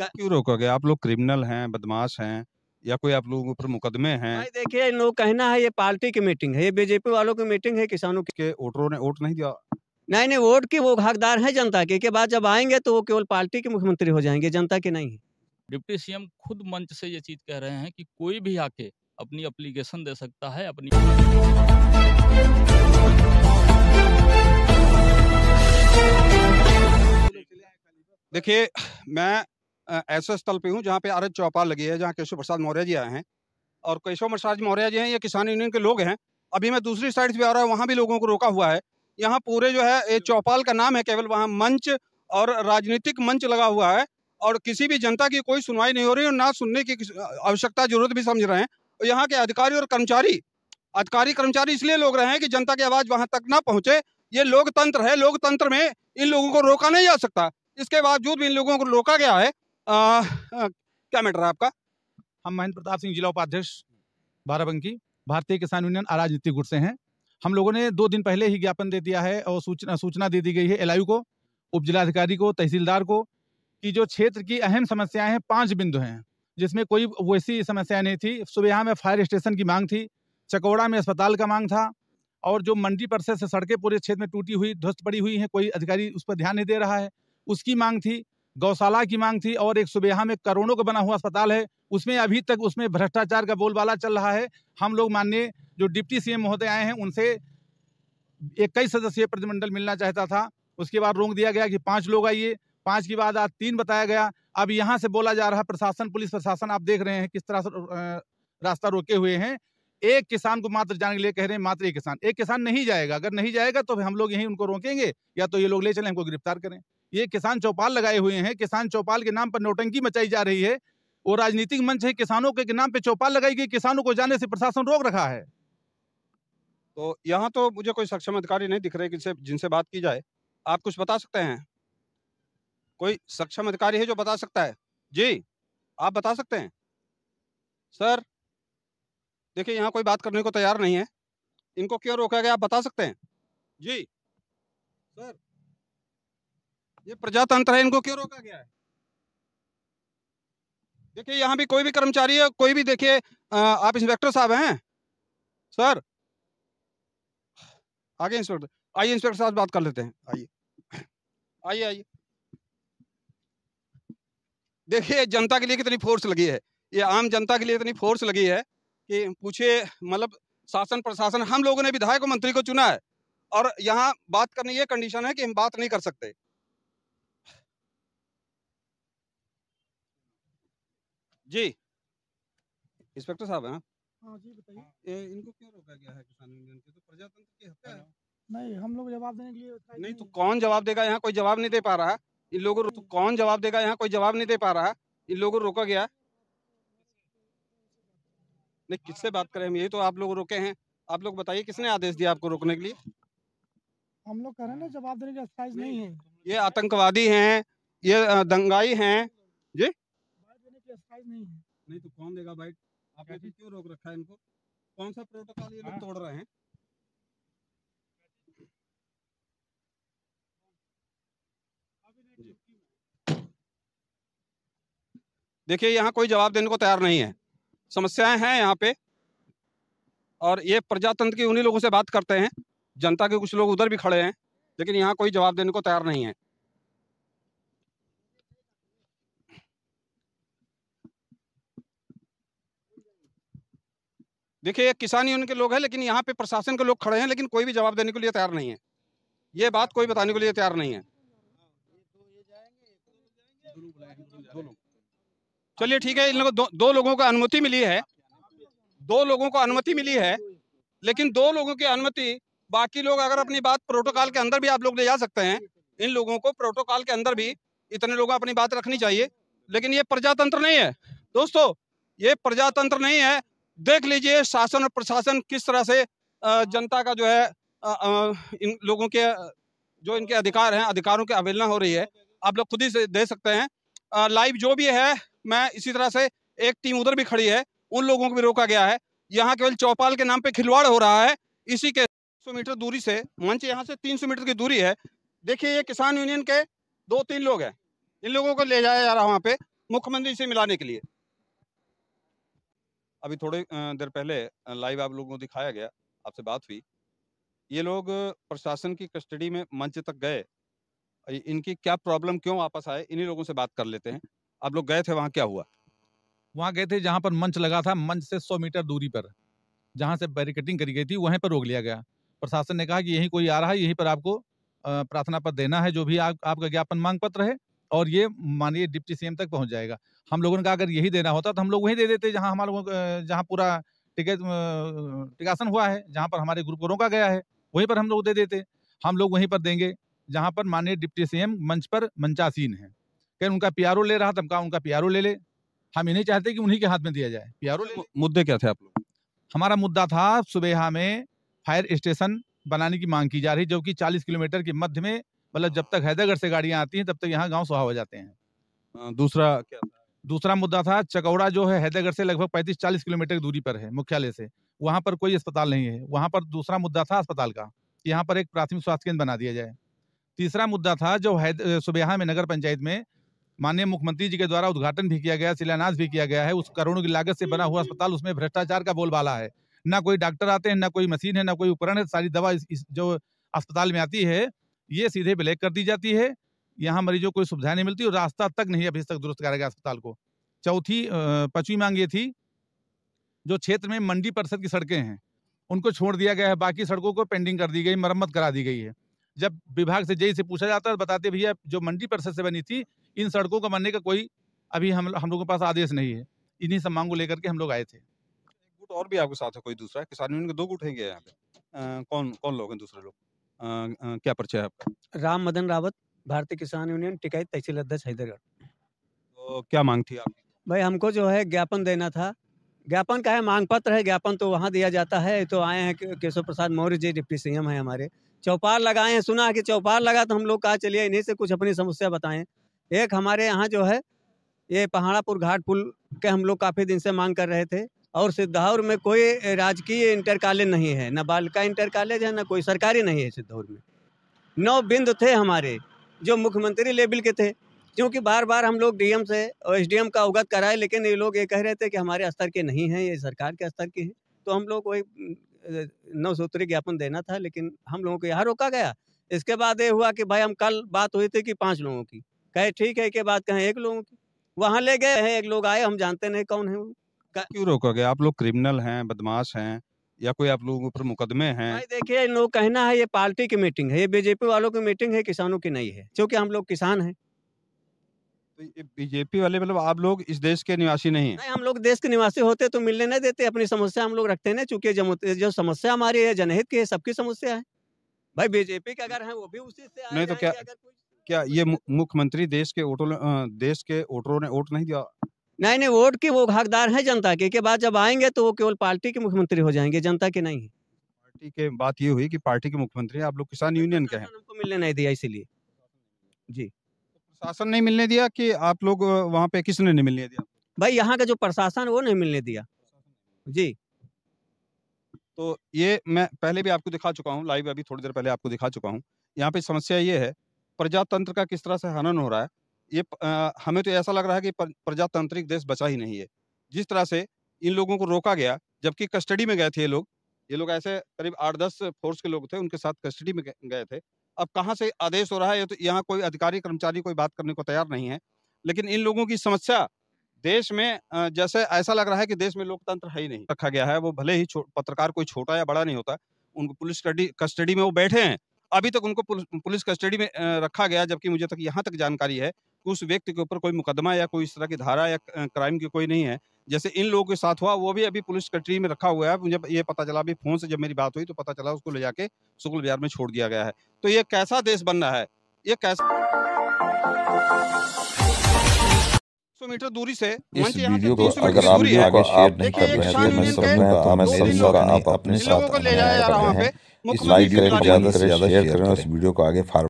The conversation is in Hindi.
क्यों रोकोगे? आप लोग क्रिमिनल हैं, बदमाश हैं या कोई आप लोगों के ऊपर मुकदमे हैं? भाई देखिए, इन लोग कहना है ये पार्टी की मीटिंग है, ये बीजेपी वालों की मीटिंग है, किसानों की। के वोटरों ने वोट नहीं दिया? नहीं, नहीं, वोट के वो हकदार हैं जनता के बाद जब आएँगे तो वो केवल पार्टी के मुख्यमंत्री हो जाएँगे, जनता के नहीं। डिप्टी सीएम खुद मंच से ये चीज़ कह रहे हैं कि कोई भी आके अपनी एप्लीकेशन दे सकता है अपनी। देखिए, मैं ऐसे स्थल पे हूँ जहाँ पे आरएच चौपाल लगी है, जहाँ केशव प्रसाद मौर्य जी आए हैं और केशव प्रसाद मौर्य जी हैं, ये किसान यूनियन के लोग हैं। अभी मैं दूसरी साइड से भी आ रहा हूँ, वहाँ भी लोगों को रोका हुआ है। यहाँ पूरे जो है ये चौपाल का नाम है, केवल वहाँ मंच और राजनीतिक मंच लगा हुआ है और किसी भी जनता की कोई सुनवाई नहीं हो रही और ना सुनने की आवश्यकता जरूरत भी समझ रहे हैं। और यहाँ के अधिकारी और कर्मचारी इसलिए लोग रहे हैं कि जनता की आवाज वहां तक ना पहुंचे। ये लोकतंत्र है, लोकतंत्र में इन लोगों को रोका नहीं जा सकता। इसके बावजूद भी इन लोगों को रोका गया है। क्या मैटर है आपका? हम महेंद्र प्रताप सिंह, जिला उपाध्यक्ष बाराबंकी, भारतीय किसान यूनियन अराजनीतिक गुट से हैं। हम लोगों ने 2 दिन पहले ही ज्ञापन दे दिया है और सूचना दे दी गई है एलआईयू को, उप जिलाधिकारी को, तहसीलदार को, कि जो क्षेत्र की अहम समस्याएं हैं 5 बिंदु हैं, जिसमें कोई वैसी समस्या नहीं थी। सुबह में फायर स्टेशन की मांग थी, चकौड़ा में अस्पताल का मांग था और जो मंडी परिसर से सड़कें पूरे क्षेत्र में टूटी हुई, ध्वस्त पड़ी हुई हैं, कोई अधिकारी उस पर ध्यान नहीं दे रहा है, उसकी मांग थी। गौशाला की मांग थी और एक सुबह में करोड़ों का बना हुआ अस्पताल है, उसमें अभी तक उसमें भ्रष्टाचार का बोलबाला चल रहा है। हम लोग माननीय जो डिप्टी सीएम महोदय आए हैं उनसे 21 सदस्यीय प्रतिनिधिमंडल मिलना चाहता था, उसके बाद रोक दिया गया कि 5 लोग आइए, 5 के बाद आज 3 बताया गया। अब यहाँ से बोला जा रहा प्रशासन, पुलिस प्रशासन, आप देख रहे हैं किस तरह से रास्ता रोके हुए हैं। एक किसान को मात्र जाने के लिए कह रहे हैं, मात्र एक किसान नहीं जाएगा। अगर नहीं जाएगा तो हम लोग यहीं उनको रोकेंगे या तो ये लोग ले चलें, हमको गिरफ्तार करें। ये किसान चौपाल लगाए हुए हैं, किसान चौपाल के नाम पर नौटंकी मचाई जा रही है। वो राजनीतिक मंच है, किसानों के नाम पे चौपाल लगाई गई, किसानों को जाने से प्रशासन रोक रखा है। तो यहाँ तो मुझे कोई सक्षम अधिकारी नहीं दिख रहे जिनसे बात की जाए। आप कुछ बता सकते हैं? कोई सक्षम अधिकारी है जो बता सकता है? जी, आप बता सकते हैं? सर, देखिए यहाँ कोई बात करने को तैयार नहीं है। इनको क्यों रोका गया, आप बता सकते हैं? जी सर, ये प्रजातंत्र है, इनको क्यों रोका गया है? देखिए यहाँ भी कोई भी कर्मचारी है, कोई भी, देखिए आप इंस्पेक्टर साहब हैं सर? आगे इंस्पेक्टर, आइए इंस्पेक्टर साहब बात कर लेते हैं। आइए आइए आइए। देखिए जनता के लिए कितनी फोर्स लगी है, ये आम जनता के लिए इतनी फोर्स लगी है कि पूछिए। मतलब शासन प्रशासन, हम लोगों ने विधायक और मंत्री को चुना है और यहाँ बात करनी ये कंडीशन है कि हम बात नहीं कर सकते। जी इंस्पेक्टर साहब हैं? हाँ जी, बताइए। इनको क्यों रोका गया है किसान यूनियन के? तो प्रजातंत्र की हत्या है। नहीं, हम लोग जवाब देने के लिए नहीं तो कौन जवाब देगा? यहाँ कोई जवाब नहीं दे पा रहा है इन लोगों को। तो कौन जवाब देगा? यहाँ कोई जवाब नहीं दे पा रहा है, इन लोगों को रोका गया। नहीं, किससे बात करें हम? यही तो आप लोग रोके हैं। आप लोग बताइए किसने आदेश दिया आपको रोकने के लिए? हम लोग कह रहे हैं ना, जवाब देने की एक्सरसाइज नहीं है। ये आतंकवादी हैं, ये दंगाई हैं। जी, बाइट देने की एक्सरसाइज नहीं है। नहीं तो कौन देगा बाइट? आप लोग क्यों रोक रखा है इनको? कौन सा प्रोटोकॉल ये लोग तोड़ रहे हैं? देखिए यहाँ कोई जवाब देने को तैयार नहीं है। समस्याएं हैं यहाँ पे और ये प्रजातंत्र की उन्हीं लोगों से बात करते हैं। जनता के कुछ लोग उधर भी खड़े हैं, लेकिन यहाँ कोई जवाब देने को तैयार नहीं है। देखिए ये किसान यूनियन के लोग हैं, लेकिन यहाँ पे प्रशासन के लोग खड़े हैं, लेकिन कोई भी जवाब देने के लिए तैयार नहीं है। ये बात कोई बताने के लिए तैयार नहीं है। चलिए ठीक है, इन लोगों दो लोगों को अनुमति मिली है, 2 लोगों को अनुमति मिली है, लेकिन 2 लोगों की अनुमति, बाकी लोग अगर अपनी बात प्रोटोकॉल के अंदर भी आप लोग ले जा सकते हैं। इन लोगों को प्रोटोकॉल के अंदर भी इतने लोगों अपनी बात रखनी चाहिए, लेकिन ये प्रजातंत्र नहीं है दोस्तों, ये प्रजातंत्र नहीं है। देख लीजिए शासन और प्रशासन किस तरह से जनता का जो है इन लोगों के जो इनके अधिकार हैं, अधिकारों की अवहेलना हो रही है। आप लोग खुद ही से दे सकते हैं लाइव जो भी है। मैं इसी तरह से एक टीम उधर भी खड़ी है, उन लोगों को भी रोका गया है। यहाँ केवल चौपाल के नाम पे खिलवाड़ हो रहा है। इसी के 100 मीटर दूरी से मंच, यहाँ से 300 मीटर की दूरी है। देखिए ये किसान यूनियन के 2-3 लोग हैं, इन लोगों को ले जाया जा रहा है वहाँ पे मुख्यमंत्री से मिलाने के लिए। अभी थोड़े देर पहले लाइव आप लोगों को दिखाया गया, आपसे बात हुई, ये लोग प्रशासन की कस्टडी में मंच तक गए, इनकी क्या प्रॉब्लम, क्यों वापस आए, इन्हीं लोगों से बात कर लेते हैं। आप लोग गए थे, वहाँ क्या हुआ? वहाँ गए थे जहाँ पर मंच लगा था, मंच से 100 मीटर दूरी पर जहाँ से बैरिकेडिंग करी गई थी वहीं पर रोक लिया गया। प्रशासन ने कहा कि यहीं कोई आ रहा है, यहीं पर आपको प्रार्थना पत्र देना है, जो भी आपका ज्ञापन मांग पत्र है, और ये माननीय डिप्टी सीएम तक पहुंच जाएगा। हम लोगों ने कहा अगर यही देना होता तो हम लोग वहीं दे देते जहाँ हमारे लोगों जहाँ पूरा टिकासन हुआ है, जहाँ पर हमारे ग्रुप को रोका गया है, वहीं पर हम लोग दे देते। हम लोग वहीं पर देंगे जहाँ पर माननीय डिप्टी सीएम मंच पर मंचासीन है। कहीं उनका पीआरओ ले रहा था, हम कहा उनका पीआरओ ले ले, हम ये नहीं चाहते कि उन्हीं के हाथ में दिया जाए, पीआरओ ले ले। मुद्दे क्या थे आप लोग? हमारा मुद्दा था सुबेहा में फायर स्टेशन बनाने की मांग की जा रही, जो कि 40 किलोमीटर के मध्य में, मतलब जब तक हैदरगढ़ से गाड़ियां आती हैं तब तक यहाँ गांव सुहा हो जाते हैं। दूसरा क्या था? दूसरा मुद्दा था चकौड़ा जो है हैदरगढ़ से लगभग 35-40 किलोमीटर की दूरी पर है मुख्यालय से, वहां पर कोई अस्पताल नहीं है। वहां पर दूसरा मुद्दा था अस्पताल का, यहाँ पर एक प्राथमिक स्वास्थ्य केंद्र बना दिया जाए। तीसरा मुद्दा था जो सुबेहा में नगर पंचायत में माननीय मुख्यमंत्री जी के द्वारा उद्घाटन भी किया गया, शिलान्यास भी किया गया है, उस करोड़ों की लागत से बना हुआ अस्पताल, उसमें भ्रष्टाचार का बोलबाला है। ना कोई डॉक्टर आते हैं, ना कोई मशीन है, ना कोई उपकरण है। सारी दवा इस जो अस्पताल में आती है ये सीधे ब्लैक कर दी जाती है। यहाँ मरीजों को कोई सुविधा नहीं मिलती और रास्ता तक नहीं अभी तक दुरुस्त करा गया अस्पताल को। चौथी पांचवी मांग ये थी, जो क्षेत्र में मंडी परिषद की सड़कें हैं उनको छोड़ दिया गया है, बाकी सड़कों को पेंडिंग कर दी गई, मरम्मत करा दी गई है। जब विभाग से जेई से पूछा जाता है बताते भैया जो मंडी परिषद से बनी थी इन सड़कों का बनने का कोई अभी हम लोगों के पास आदेश नहीं है। इन्हीं सब मांगों लेकर के हम लोग आए थे। गुट और भी आपके साथ है, कोई दूसरा? किसान यूनियन के 2 गुट हैं यहाँ पे, कौन कौन लोग हैं दूसरे लोग? क्या परिचय है आपका? राम मदन रावत, भारतीय किसान यूनियन टिकैत तहसील अध्यक्ष हैदरगढ़। तो क्या मांग थी आपकी? भाई हमको जो है ज्ञापन देना था। ज्ञापन का है, मांग पत्र है, ज्ञापन तो वहाँ दिया जाता है। तो आए हैं केशव प्रसाद मौर्य जी डिप्टी सीएम है हमारे, चौपाल लगाए हैं, सुना कि चौपाल लगा तो हम लोग कहा चलिए इन्हीं से कुछ अपनी समस्या बताएं। एक हमारे यहाँ जो है ये पहाड़ापुर घाट पुल के हम लोग काफ़ी दिन से मांग कर रहे थे, और सिद्धौर में कोई राजकीय इंटर कॉलेज नहीं है, न बालिका इंटर कॉलेज है, न कोई सरकारी नहीं है सिद्धौर में। 9 बिंदु थे हमारे जो मुख्यमंत्री लेवल के थे, क्योंकि बार बार हम लोग डीएम से और एसडीएम का अवगत कराए, लेकिन ये लोग ये कह रहे थे कि हमारे स्तर के नहीं हैं, ये सरकार के स्तर के हैं। तो हम लोग वही 9 सूत्री ज्ञापन देना था, लेकिन हम लोगों को यहाँ रोका गया। इसके बाद ये हुआ कि भाई हम कल बात हुई थी कि 5 लोगों की, कहे ठीक है, के बाद कहें 1 लोगों की, वहाँ ले गए हैं। 1 लोग आए, हम जानते नहीं कौन है वो। क्यों रोका गया? आप लोग क्रिमिनल हैं, बदमाश हैं, या कोई आप लोगों के ऊपर मुकदमे हैं? भाई देखिए, इन लोग कहना है ये पार्टी की मीटिंग है, ये बीजेपी वालों की मीटिंग है, किसानों की नहीं है, क्योंकि हम लोग किसान हैं। तो ये बीजेपी वाले मतलब आप लोग इस देश के निवासी नहीं हैं? नहीं, हम लोग देश के निवासी होते तो मिलने नहीं देते, अपनी समस्या हम लोग रखते हैं, चूंकि जो समस्या हमारी है जनहित की है, सबकी समस्या है। भाई बीजेपी के अगर हैं वो भी उसी से नहीं तो क्या ये मुख्यमंत्री देश के वोटरों ने वोट नहीं दिया? नहीं, वोट की वो हकदार है जनता के बाद जब आएंगे तो वो केवल पार्टी के मुख्यमंत्री हो जाएंगे, जनता के नहीं है। पार्टी के बात ये हुई कि पार्टी के मुख्यमंत्री आप लोग किसान यूनियन के हैं, हमको मिलने नहीं दिया इसीलिए जी। प्रशासन नहीं मिलने दिया कि आप लोग वहाँ पे किसने नहीं मिलने दिया? भाई यहाँ का जो प्रशासन वो नहीं मिलने दिया जी। तो ये मैं पहले भी आपको दिखा चुका हूँ, लाइव अभी थोड़ी देर पहले आपको दिखा चुका हूँ। यहाँ पे समस्या ये है, प्रजातंत्र का किस तरह से हनन हो रहा है। ये हमें तो ऐसा लग रहा है कि प्रजातांत्रिक देश बचा ही नहीं है। जिस तरह से इन लोगों को रोका गया, जबकि कस्टडी में गए थे ये लोग ऐसे करीब 8-10 फोर्स के लोग थे, उनके साथ कस्टडी में गए थे। अब कहाँ से आदेश हो रहा है, ये तो यहाँ कोई अधिकारी कर्मचारी कोई बात करने को तैयार नहीं है। लेकिन इन लोगों की समस्या देश में जैसे ऐसा लग रहा है कि देश में लोकतंत्र है ही नहीं, रखा गया है। वो भले ही पत्रकार कोई छोटा या बड़ा नहीं होता, उनको पुलिस कस्टडी में वो बैठे हैं, अभी तक उनको पुलिस कस्टडी में रखा गया, जबकि मुझे तक यहाँ तक जानकारी है कि उस व्यक्ति के ऊपर कोई मुकदमा या कोई इस तरह की धारा या क्राइम की कोई नहीं है। जैसे इन लोगों के साथ हुआ, वो भी अभी पुलिस कस्टडी में रखा हुआ है। मुझे ये पता चला अभी फोन से जब मेरी बात हुई तो पता चला उसको ले जाके शुक्ल बाजार में छोड़ दिया गया है। तो ये कैसा देश बन रहा है, ये कैसा 100 मीटर दूरी से इस वीडियो को अगर आप भी आगे शेयर नहीं कर रहे हैं तो मैं समझूंगा मैं समझूंगा आप अपने साथ ले जा रहे हैं। इस वीडियो को ज़्यादा से ज़्यादा शेयर करें और इस वीडियो को आगे फॉरवर्ड